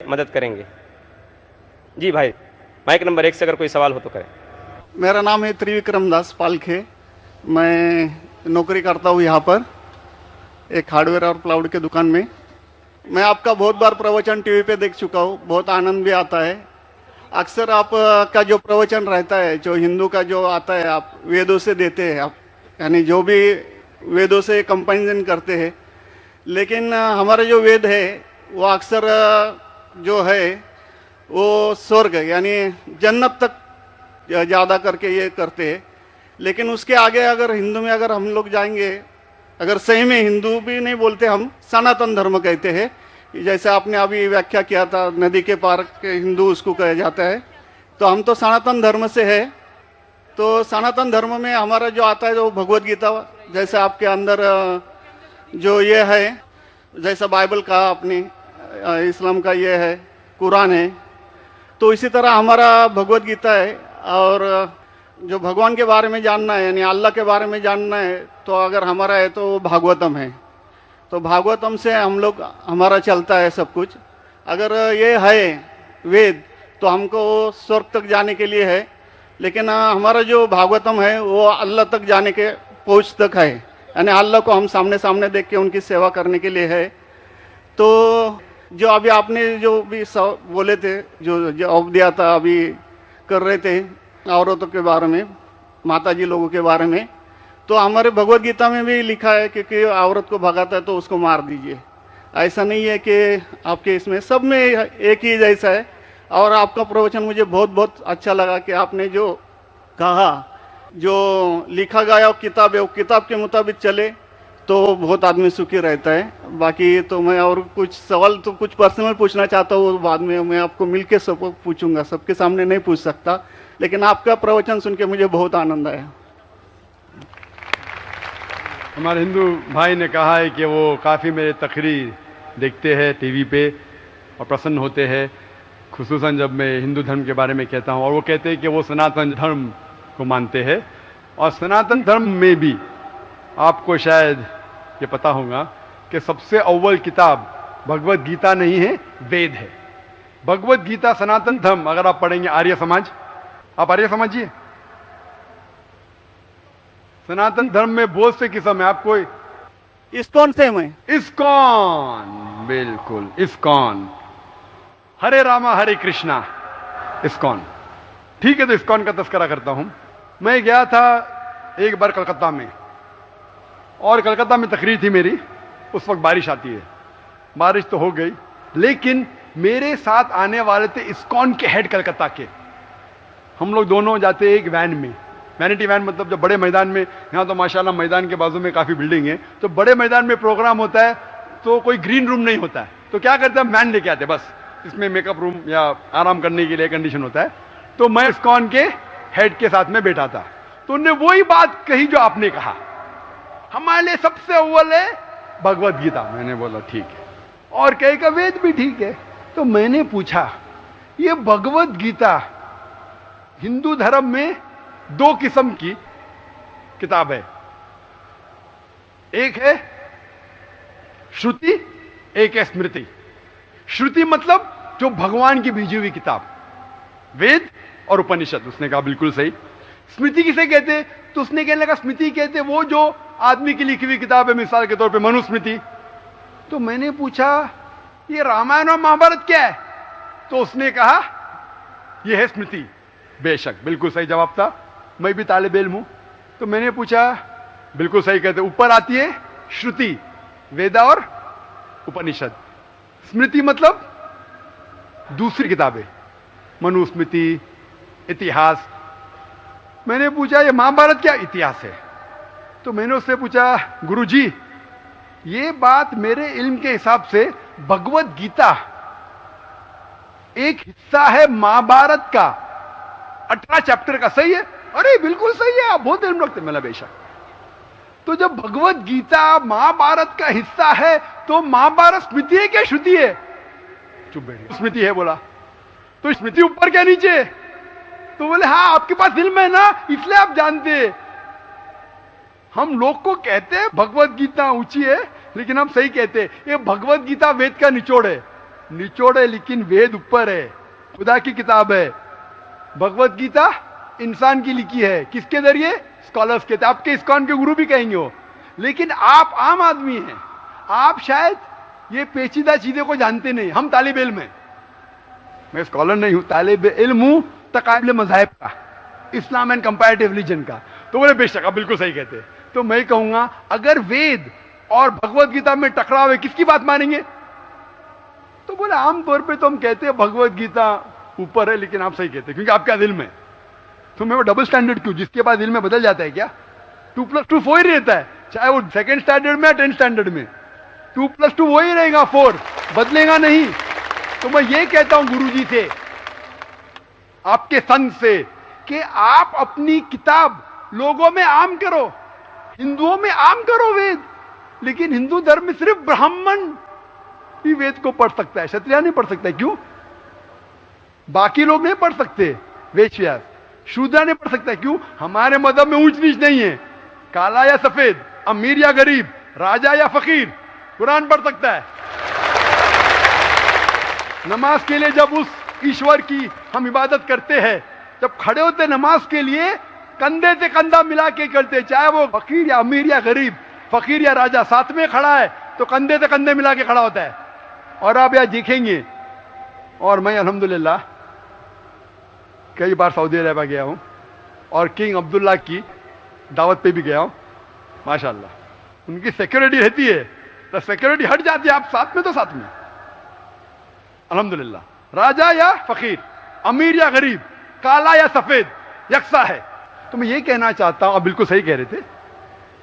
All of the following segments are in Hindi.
मदद करेंगे। जी भाई, माइक नंबर 1 से अगर कोई सवाल हो तो करें। मेरा नाम है त्रिविक्रम दास पालखे। मैं नौकरी करता हूँ यहाँ पर एक हार्डवेयर और प्लाउड के दुकान में। मैं आपका बहुत बार प्रवचन टीवी पे देख चुका हूँ, बहुत आनंद भी आता है। अक्सर आप का जो प्रवचन रहता है, जो हिंदू का जो आता है, आप वेदों से देते हैं, आप यानी जो भी वेदों से कंपैरिजन करते हैं। लेकिन हमारा जो वेद है वो अक्सर जो है वो स्वर्ग यानी जन्नत तक ज़्यादा करके ये करते हैं। लेकिन उसके आगे अगर हिंदू में अगर हम लोग जाएंगे, अगर सही में हिंदू भी नहीं बोलते, हम सनातन धर्म कहते हैं। जैसे आपने अभी व्याख्या किया था, नदी के पार के हिंदू उसको कहा जाता है। तो हम तो सनातन धर्म से है। तो सनातन धर्म में हमारा जो आता है, जो भगवत गीता, जैसे आपके अंदर जो ये है, जैसा बाइबल का आपने, इस्लाम का ये है, कुरान है, तो इसी तरह हमारा भगवत गीता है। और जो भगवान के बारे में जानना है, यानी अल्लाह के बारे में जानना है, तो अगर हमारा है तो भागवतम है। तो भागवतम से हम लोग, हमारा चलता है सब कुछ। अगर ये है वेद, तो हमको स्वर्ग तक जाने के लिए है। लेकिन हमारा जो भागवतम है वो अल्लाह तक जाने के पहुँच तक है, यानी अल्लाह को हम सामने सामने देख के उनकी सेवा करने के लिए है। तो जो अभी आपने जो भी बोले थे, जो जवाब दिया था, अभी कर रहे थे औरतों के बारे में, माताजी लोगों के बारे में, तो हमारे भगवत गीता में भी लिखा है कि औरत को भगाता है तो उसको मार दीजिए। ऐसा नहीं है कि आपके इसमें, सब में एक ही जैसा है। और आपका प्रवचन मुझे बहुत बहुत अच्छा लगा कि आपने जो कहा, जो लिखा गया किताब है, वो किताब के मुताबिक चले तो बहुत आदमी सुखी रहता है। बाकी तो मैं और कुछ सवाल तो कुछ पर्सनल पूछना चाहता हूँ, बाद में मैं आपको मिलके सब पूछूंगा, सबके सामने नहीं पूछ सकता। लेकिन आपका प्रवचन सुन के मुझे बहुत आनंद आया। हमारे हिंदू भाई ने कहा है कि वो काफ़ी मेरे तकरीर देखते हैं टीवी पे और प्रसन्न होते हैं, खुसूसन जब मैं हिंदू धर्म के बारे में कहता हूँ। और वो कहते हैं कि वो सनातन धर्म को मानते हैं। और सनातन धर्म में भी आपको शायद ये पता होगा कि सबसे अव्वल किताब भगवत गीता नहीं है, वेद है। भगवत गीता सनातन धर्म, अगर आप पढ़ेंगे आर्य समाज, आप आर्य समाजिए, सनातन धर्म में बहुत से किस्म है। आपको इस्कॉन से मैं, इस्कॉन, बिल्कुल इस्कॉन, हरे रामा हरे कृष्णा, इस्कॉन, ठीक है। तो इस्कॉन का तस्करा करता हूं। मैं गया था एक बार कलकत्ता में, और कलकत्ता में तकरीर थी मेरी। उस वक्त बारिश आती है, बारिश तो हो गई, लेकिन मेरे साथ आने वाले थे इस्कॉन के हेड कलकत्ता के। हम लोग दोनों जाते एक वैन में, वैनिटी वैन, मतलब जो बड़े मैदान में, यहाँ तो माशाल्लाह मैदान के बाजू में काफ़ी बिल्डिंग है, तो बड़े मैदान में प्रोग्राम होता है तो कोई ग्रीन रूम नहीं होता है, तो क्या करते हैं, वैन लेके आते, बस इसमें मेकअप रूम या आराम करने के लिए कंडीशन होता है। तो मैं इस्कॉन के हेड के साथ में बैठा था, तो उन्होंने वही बात कही जो आपने कहा, हमारे लिए सबसे अव्वल है भगवत गीता। मैंने बोला ठीक है, और कहीं का वेद भी ठीक है। तो मैंने पूछा, ये भगवत गीता हिंदू धर्म में दो किस्म की किताब है, एक है श्रुति, एक है स्मृति। श्रुति मतलब जो भगवान की भेजी हुई किताब, वेद और उपनिषद। उसने कहा बिल्कुल सही। स्मृति किसे कहते, तो उसने कहने लगा स्मृति कहते वो जो आदमी की लिखी हुई किताब है, मिसाल के तौर पे मनुस्मृति। तो मैंने पूछा ये रामायण और महाभारत क्या है, तो उसने कहा यह है स्मृति। बेशक बिल्कुल सही जवाब था, मैं भी तालिब इल्म हूं। तो मैंने पूछा, बिल्कुल सही कहते, ऊपर आती है श्रुति, वेदा और उपनिषद। स्मृति मतलब दूसरी किताबें, मनुस्मृति, इतिहास। मैंने पूछा ये महाभारत क्या इतिहास है? तो मैंने उससे पूछा, गुरुजी ये बात मेरे इल्म के हिसाब से भगवत गीता एक हिस्सा है महाभारत का, 18 चैप्टर का, सही है? अरे बिल्कुल सही है, आप बहुत इल्म रखते। मैंने बेशक। तो जब भगवत गीता महाभारत का हिस्सा है तो महाभारत स्मृति है क्या श्रुति है? चुप बैठे, स्मृति है बोला। तो स्मृति ऊपर क्या नीचे? तो बोले हाँ आपके पास इल्म है ना, इसलिए आप जानते। हम लोग को कहते हैं भगवत गीता ऊंची है, लेकिन हम सही कहते हैं ये भगवत गीता वेद का निचोड़ है, निचोड़ है लेकिन वेद ऊपर है, खुदा की किताब है। भगवत गीता इंसान की लिखी है, किसके जरिए? स्कॉलर्स के। आपके इस्कॉन के गुरु भी कहेंगे वो, लेकिन आप आम आदमी हैं, आप शायद ये पेचीदा चीजों को जानते नहीं। हम तालिब इल्म हैं, मैं स्कॉलर नहीं हूं, तालिब इल्म हूं तकाबिल मज़ाहिब का, इस्लाम एंड कंपैरेटिव रिलीजन का। तो बोले बेशक आप बिल्कुल सही कहते हैं। तो मैं कहूंगा अगर वेद और भगवत गीता में टकराव है, किसकी बात मानेंगे? तो बोले आमतौर पे तो हम कहते हैं भगवत गीता ऊपर है, लेकिन आप सही कहते हैं क्योंकि आपका दिल में। तो मैं वो डबल स्टैंडर्ड क्यों? जिसके बाद दिल में बदल जाता है क्या? 2+2 4 ही रहता है, चाहे वो सेकंड स्टैंडर्ड में या 10th स्टैंडर्ड में 2+2 वही रहेगा, 4 बदलेगा नहीं। तो मैं ये कहता हूं गुरुजी से, आपके संत से, कि आप अपनी किताब लोगों में आम करो, हिंदुओं में आम करो वेद। लेकिन हिंदू धर्म में सिर्फ ब्राह्मण ही वेद को पढ़ सकता है, क्षत्रिय नहीं पढ़ सकता है। क्यों? बाकी लोग नहीं पढ़ सकते, वेश्या शूद्र नहीं पढ़ सकता। क्यों? हमारे मजहब में ऊंच नीच नहीं है, काला या सफेद, अमीर या गरीब, राजा या फकीर, कुरान पढ़ सकता है। नमाज के लिए जब उस ईश्वर की हम इबादत करते हैं, जब खड़े होते नमाज के लिए, कंधे से कंधा मिला के करते, चाहे वो फकीर या अमीर या गरीब, फकीर या राजा साथ में खड़ा है तो कंधे से कंधे मिला के खड़ा होता है। और आप यहां देखेंगे, और मैं अल्हम्दुलिल्लाह कई बार सऊदी अरब गया हूं और किंग अब्दुल्ला की दावत पे भी गया हूं, माशाल्लाह उनकी सिक्योरिटी रहती है, तो सिक्योरिटी हट जाती है, आप साथ में तो साथ में, अल्हम्दुलिल्लाह। राजा या फकीर, अमीर या गरीब, काला या सफेद, यकसा है। तो मैं ये कहना चाहता हूं, आप बिल्कुल सही कह रहे थे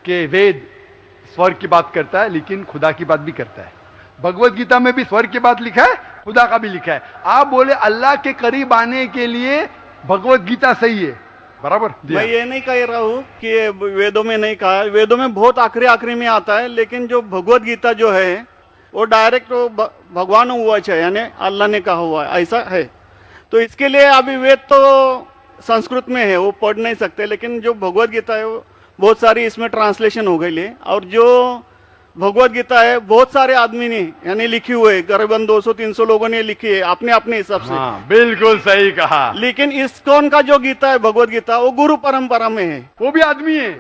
कि वेद स्वर्ग की बात करता है लेकिन खुदा की बात भी करता है। भगवत गीता में भी स्वर्ग की बात लिखा है, खुदा का भी लिखा है। आप बोले अल्लाह के करीब आने के लिए भगवत गीता सही है, बराबर। मैं ये नहीं कह रहा हूँ कि वेदों में नहीं कहा, वेदों में बहुत आखिरी में आता है, लेकिन जो भगवत गीता जो है वो डायरेक्ट भगवान हुआ है, यानी अल्लाह ने कहा हुआ है, ऐसा है। तो इसके लिए अभी वेद तो संस्कृत में है, वो पढ़ नहीं सकते, लेकिन जो भगवत गीता है वो बहुत सारी इसमें ट्रांसलेशन हो गई है। और जो भगवत गीता है बहुत सारे आदमी ने यानी लिखी हुई है, करीबन 200-300 लोगों ने लिखी है अपने अपने हिसाब से। हाँ, बिल्कुल सही कहा। लेकिन इस्कॉन का जो गीता है भगवत गीता, वो गुरु परंपरा में है, वो भी आदमी है,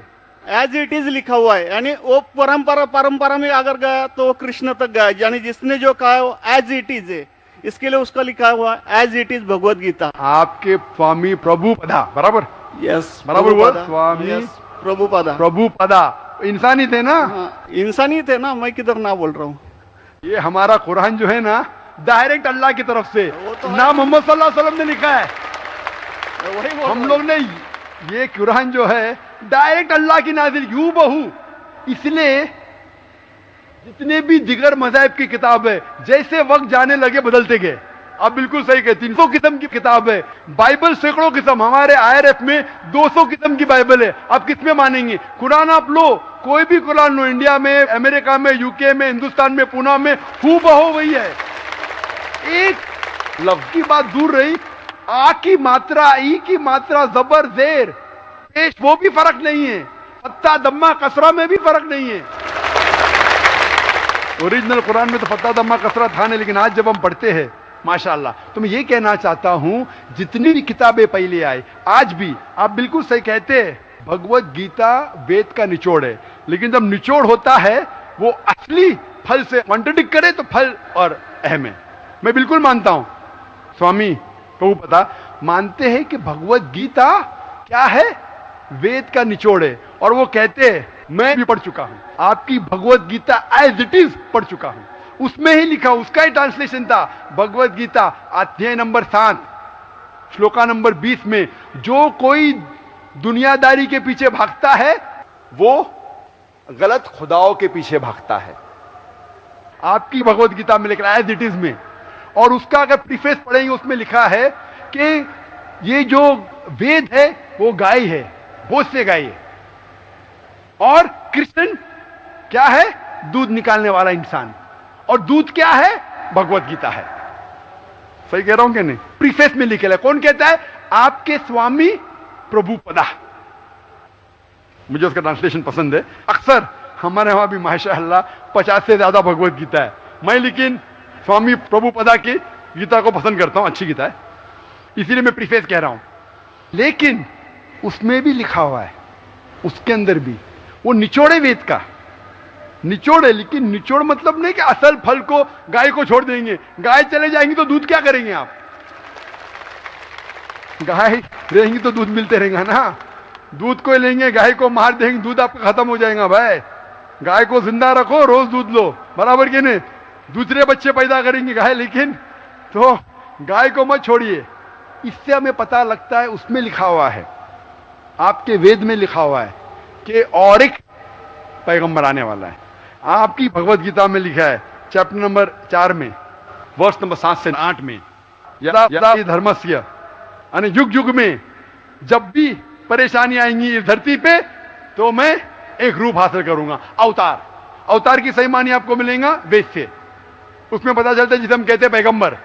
एज इट इज लिखा हुआ है, यानी वो परंपरा में अगर गया तो वो कृष्ण तक गया, यानी जिसने जो कहा है वो एज इट इज है, इसके लिए उसका लिखा हुआ as it is Bhagavad Gita. आपके स्वामी प्रभुपदा, बराबर, यस बराबर हुआ, स्वामी प्रभुपदा। प्रभुपदा इंसानी थे ना? हाँ, इंसानी थे ना, मैं किधर ना बोल रहा हूँ। ये हमारा कुरान जो है ना, डायरेक्ट अल्लाह की तरफ से, तो ना मोहम्मद सल्लल्लाहु अलैहि वसल्लम ने लिखा है। वही बोल हम लोग ने ये कुरान जो है डायरेक्ट अल्लाह की नाजिल यूं बहू। इसलिए जितने भी दिगर मज़ाहिब की किताब है, जैसे वक्त जाने लगे बदलते गए। आप बिल्कुल सही कहते, 300 किस्म की किताब है, बाइबल सैकड़ों किस्म, हमारे IRF में 200 किस्म की बाइबल है। आप किस में मानेंगे? कुरान आप लो, कोई भी कुरान लो, इंडिया में, अमेरिका में, यूके में, हिंदुस्तान में, पुणे में, हूबहू वही है। एक लफ्ज की बात दूर रही, आ की मात्रा, ई की मात्रा, जबर जेर पेश, वो भी फर्क नहीं है, फत्ता दम्मा कसरा में भी फर्क नहीं है। ओरिजिनल कुरान में तो फत्ता दम्मा कसरा था नहीं, लेकिन आज जब हम पढ़ते हैं माशाअल्लाह। तो मैं ये कहना चाहता हूं, जितनी भी किताबें पहले आई, आज भी आप बिल्कुल सही कहते हैं, भगवत गीता वेद का निचोड़ है, लेकिन जब निचोड़ होता है वो असली फल से कॉन्ट्रडिक्ट करे तो फल और अहम है। मैं बिल्कुल मानता हूं, स्वामी प्रभुपदा मानते हैं कि भगवत गीता क्या है? वेद का निचोड़ है। और वो कहते हैं, मैं भी पढ़ चुका हूं, आपकी Bhagavad Gita as it is पढ़ चुका हूं, उसमें ही लिखा, उसका ही ट्रांसलेशन था। भगवत गीता अध्याय नंबर 7 श्लोका नंबर 20 में, जो कोई दुनियादारी के पीछे भागता है वो गलत खुदाओं के पीछे भागता है। आपकी भगवत गीता में लिखा एज इट इज में, और उसका अगर प्रीफेस पढ़ेंगे उसमें लिखा है कि ये जो वेद है वो गाय है, बहुत से गाय है, और कृष्ण क्या है? दूध निकालने वाला इंसान। और दूध क्या है? भगवत गीता है। सही कह रहा हूं कि नहीं? प्रीफेस में लिखे है। कौन कहता है? आपके स्वामी प्रभुपदा। मुझे उसका ट्रांसलेशन पसंद है। अक्सर हमारे वहां भी माशाअल्लाह 50 से ज्यादा भगवत गीता है। मैं लेकिन स्वामी प्रभुपदा की गीता को पसंद करता हूं, अच्छी गीता है, इसीलिए मैं प्रीफेस कह रहा हूं। लेकिन उसमें भी लिखा हुआ है, उसके अंदर भी वो निचोड़े वेद का निचोड़ है, लेकिन निचोड़ मतलब नहीं कि असल फल को गाय को छोड़ देंगे, गाय चले जाएंगी तो दूध क्या करेंगे आप? गाय रहेंगी तो दूध मिलते रहेगा ना, दूध को लेंगे गाय को मार देंगे, दूध आपका खत्म हो जाएगा। भाई गाय को जिंदा रखो, रोज दूध लो, बराबर के नहीं, दूसरे बच्चे पैदा करेंगे गाय, लेकिन तो गाय को मत छोड़िए। इससे हमें पता लगता है, उसमें लिखा हुआ है, आपके वेद में लिखा हुआ है कि और एक पैगंबर आने वाला है। आपकी भगवत गीता में लिखा है चैप्टर नंबर 4 में वर्ष नंबर 7 से 8 में, यदा यदा धर्मस्य, यानी युग युग में जब भी परेशानी आएंगी इस धरती पे तो मैं एक रूप हासिल करूंगा, अवतार। अवतार की सही मानी आपको मिलेगा वेद से, उसमें पता चलता है जिसे हम कहते हैं पैगंबर।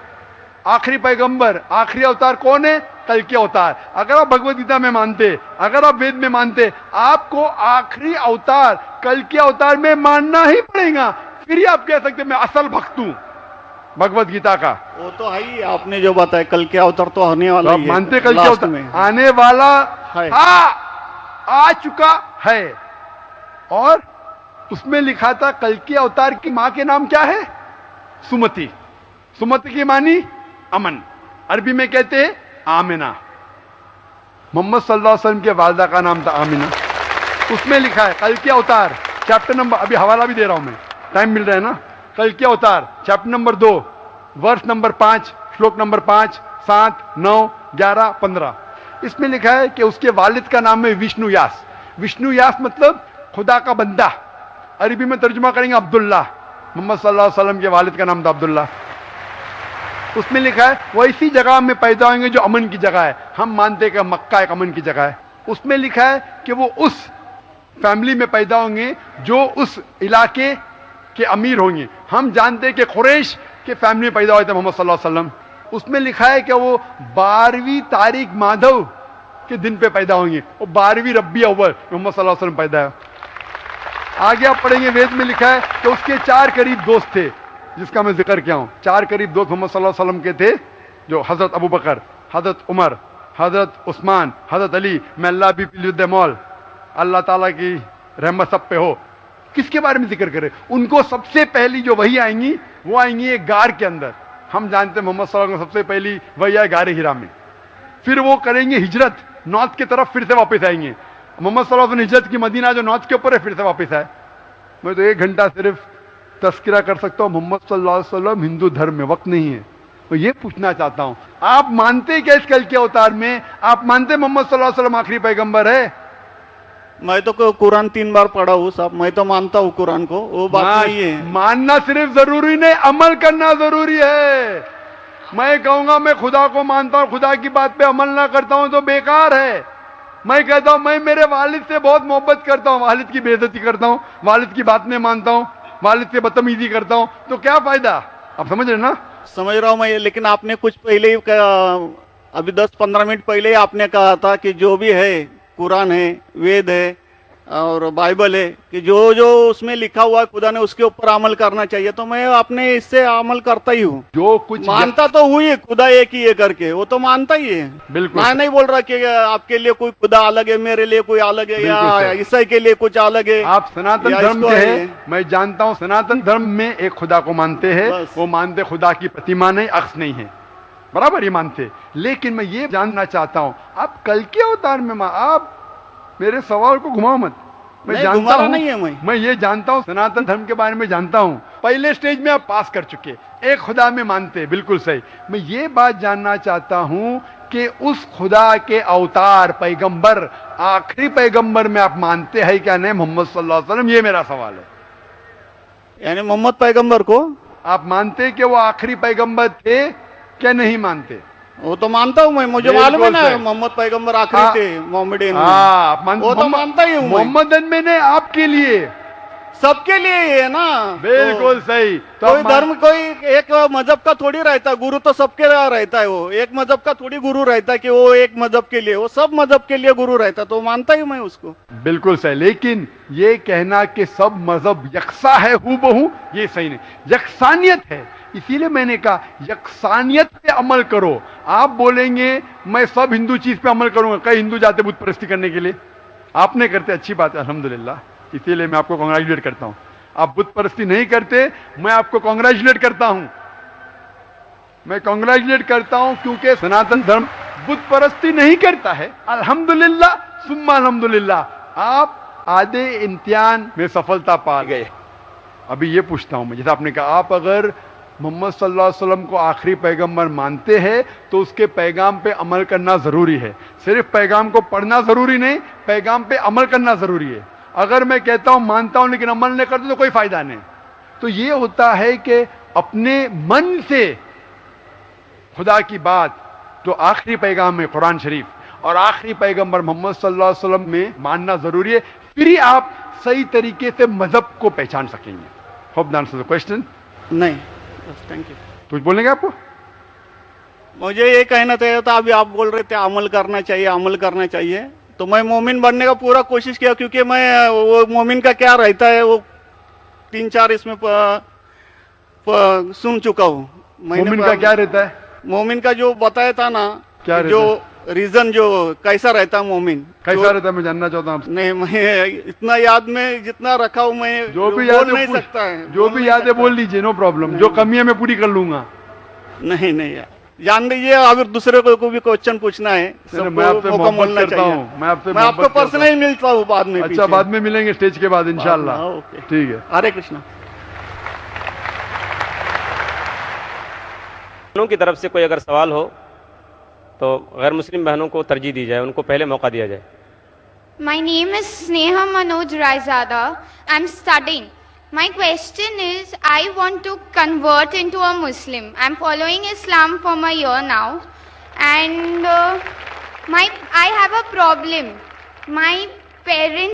आखिरी पैगंबर, आखिरी अवतार कौन है? कल के अवतार। अगर आप भगवत गीता में मानते, अगर आप वेद में मानते, आपको आखिरी अवतार कल के अवतार में मानना ही पड़ेगा, फिर ही आप कह सकते मैं असल भक्त हूं भगवत गीता का। वो तो है ही, आपने जो बताया कल के अवतार तो आने वाला तो ही है, मानते कल के लास्ट अवतार में आने वाला है। आ चुका है। और उसमें लिखा था कल के अवतार की मां के नाम क्या है? सुमति। सुमति की मानी अमन, अरबी में कहते हैं आमिना। मोहम्मद सल्लल्लाहु अलैहि वसल्लम के वालदा का नाम था आमिना। उसमें लिखा है कल के अवतार, चैप्टर नंबर, अभी हवाला भी दे रहा हूं मैं, टाइम मिल रहा है ना, कल के अवतार चैप्टर नंबर 2 वर्ष नंबर 5 श्लोक नंबर 5, 7, 9, 11, 15। इसमें लिखा है कि उसके वालिद का नाम है विष्णु यास। विष्णु यास मतलब खुदा का बंदा, अरबी में तर्जुमा करेंगे अब्दुल्ला। मोहम्मद सल्लल्लाहु अलैहि वसल्लम के वालिद का नाम था अब्दुल्ला। उसमें लिखा है वो इसी जगह में पैदा होंगे जो अमन की जगह है। हम मानते हैं कि मक्का एक अमन की जगह है। उसमें लिखा है कि वो उस फैमिली में पैदा होंगे जो उस इलाके के अमीर होंगे। हम जानते हैं कि कुरैश के फैमिली में पैदा हुए थे मोहम्मद सल्लल्लाहु अलैहि वसल्लम। उसमें लिखा है कि वो 12वीं तारीख माधव के दिन पे पैदा होंगे, वो 12वीं रब्बी अव्वल मोहम्मद सल्लल्लाहु अलैहि वसल्लम पैदा है। आगे आप पढ़ेंगे वेद में लिखा है कि उसके 4 करीब दोस्त थे, जिसका मैं जिक्र किया हूं। 4 करीब दोस्त मोहम्मद सल्लल्लाहु अलैहि वसल्लम के थे, जो हजरत अबू बकर, हजरत उमर, हजरत उस्मान, हजरत अली। मैं अल्लाह भी पिलुद्दमौल, अल्लाह ताला की रहमत सब पे हो। किसके बारे में जिक्र करें? उनको सबसे पहली जो वही आएंगी वो आएंगी एक गार के अंदर। हम जानते हैं मोहम्मद सल्लल्लाहु अलैहि वसल्लम सबसे पहली वही आए गारे हिरा में। फिर वो करेंगे हिजरत, नॉर्थ की तरफ फिर से वापस आएंगे। मोहम्मद सल्लल्लाहु अलैहि वसल्लम हिजरत की मदीना जो नॉर्थ के ऊपर है, फिर से वापस आए। मैं तो 1 घंटा सिर्फ तस्करा कर सकता हूं। मोहम्मद सल्लल्लाहु अलैहि वसल्लम हिंदू धर्म में वक्त नहीं है। मैं ये पूछना चाहता हूं, आप मानते क्या इस कल के अवतार में? आप मानते मोहम्मद सल्लल्लाहु अलैहि वसल्लम आखिरी पैगंबर है? मैं तो कुरान 3 बार पढ़ा हूँ साहब, मैं तो मानता हूँ कुरान को, वो बात नहीं है। मानना सिर्फ जरूरी नहीं, अमल करना जरूरी है। मैं कहूंगा मैं खुदा को मानता हूं, खुदा की बात पे अमल ना करता हूं तो बेकार है। मैं कहता हूं मैं मेरे वालिद से बहुत मोहब्बत करता हूं, वालिद की बेइज्जती करता हूं, वालिद की बात नहीं मानता हूं, वालिद से बदतमीजी करता हूं, तो क्या फायदा? आप समझ रहे ना? समझ रहा हूँ मैं, लेकिन आपने कुछ पहले ही अभी 10-15 मिनट पहले ही आपने कहा था कि जो भी है कुरान है, वेद है और बाइबल है, कि जो जो उसमें लिखा हुआ है खुदा ने उसके ऊपर अमल करना चाहिए। तो मैं अपने इससे अमल करता ही हूँ, जो कुछ मानता तो हुई है खुदा एक ही है करके, वो तो मानता ही है। बिल्कुल मैं नहीं बोल रहा कि आपके लिए कोई खुदा अलग है, मेरे लिए कोई अलग है, या ईसाई के लिए कुछ अलग है। आप सनातन धर्म के हैं, मैं जानता हूँ सनातन धर्म में एक खुदा को मानते हैं। वो मानते खुदा की प्रतिमा नहीं, अक्स नहीं है, बराबर ये मानते। लेकिन मैं ये जानना चाहता हूँ, आप कल के अवतार में आप मेरे सवाल को घुमाओ मत। मैं जानता हूं, नहीं है मैं ये जानता हूं, सनातन धर्म के बारे में जानता हूं। पहले स्टेज में आप पास कर चुके, एक खुदा में मानते हैं, बिल्कुल सही। मैं ये बात जानना चाहता हूं कि उस खुदा के अवतार पैगंबर, आखिरी पैगंबर में आप मानते हैं क्या नहीं? मोहम्मद सल्लल्लाहु अलैहि वसल्लम, ये मेरा सवाल है। यानी मोहम्मद पैगंबर को आप मानते कि वो आखिरी पैगंबर थे क्या नहीं मानते? वो तो मानता हूँ मैं, मुझे मालूम है ना मोहम्मद पैगंबर आखिरी थे मोहम्मदियन में। वो तो मानता ही हूँ। मोहम्मदन में ने आपके लिए सबके लिए ही है ना। बिल्कुल सही। तो कोई अब धर्म कोई एक मजहब का थोड़ी रहता है, गुरु तो सबके लिए रहता है। वो एक मजहब का थोड़ी गुरु रहता है कि वो एक मजहब के लिए, वो सब मजहब के लिए गुरु रहता है, तो मानता ही मैं उसको। बिल्कुल सही। लेकिन ये कहना कि सब मजहब यकसा है हूबहू, ये सही नहीं। यकसानियत है, इसीलिए मैंने कहा यकसानियत पे अमल करो। आप बोलेंगे मैं सब हिंदू चीज पे अमल करूंगा, कई हिंदू जाते बुत परस्ती करने के लिए, आपने करते, अच्छी बात है अल्हम्दुलिल्लाह, इसीलिए मैं आपको कांग्रेचुलेट करता हूं। आप बुत परस्ती नहीं करते, मैं आपको कांग्रेचुलेट करता हूं। मैं कांग्रेचुलेट करता हूं क्योंकि सनातन धर्म बुत परस्ती नहीं करता है। अल्हम्दुलिल्लाह सुम्मा अल्हम्दुलिल्लाह आप आधे इम्तिहान में सफलता पा गए। अभी ये पूछता हूं मैं, जैसे आपने कहा आप अगर मोहम्मद सल्लल्लाहु अलैहि वसल्लम को आखिरी पैगंबर मानते हैं तो उसके पैगाम पे अमल करना जरूरी है। सिर्फ पैगाम को पढ़ना जरूरी नहीं, पैगाम पे अमल करना जरूरी है। अगर मैं कहता हूं मानता हूं लेकिन अमल नहीं करता तो कोई फायदा नहीं। तो ये होता है कि अपने मन से खुदा की बात, तो आखिरी पैगाम है कुरान शरीफ और आखिरी पैगंबर मोहम्मद सल्लल्लाहु अलैहि वसल्लम में मानना जरूरी है, फिर ही आप सही तरीके से मजहब को पहचान सकेंगे। Hope the answer the question. नहीं, थैंक यू। कुछ बोलने का आपको? मुझे ये कहना चाहिए था, अभी आप बोल रहे थे अमल करना चाहिए, अमल करना चाहिए, तो मैं मोमिन बनने का पूरा कोशिश किया, क्योंकि मैं वो मोमिन का क्या रहता है वो 3-4 इसमें सुन चुका हूँ। मोमिन का क्या रहता है? मोमिन का जो बताया था ना, क्या जो रीजन जो कैसा रहता है मोमिन, कैसा रहता है मैं जानना चाहता हूँ। नहीं, मैं इतना याद में जितना रखा हूँ मैं जो भी बोल याद नहीं सकता है, जो भी याद है बोल लीजिए, नो प्रॉब्लम। जो कमी है मैं पूरी कर लूंगा। नहीं नहीं यार, जान लीजिए, अगर दूसरे को भी क्वेश्चन पूछना है, मैं आपसे सबको मौका मोहब्बत मिलना करता चाहिए। हूँ, मैं आपसे मैं आपको मोहब्बत करता हूँ। पर्सनली मिलता हूँ बाद में। अच्छा, बाद में मिलेंगे स्टेज के बाद इंशाल्लाह। ओके, ठीक है। हरे कृष्णा। बहनों की तरफ से कोई अगर सवाल हो तो गैर मुस्लिम बहनों को तरजीह दी जाए, उनको पहले मौका दिया जाए। My name is Sneha Manoj Raizada. I'm studying. My question is, I want to convert into a Muslim. I'm following Islam for a year now, and I have a problem. My parents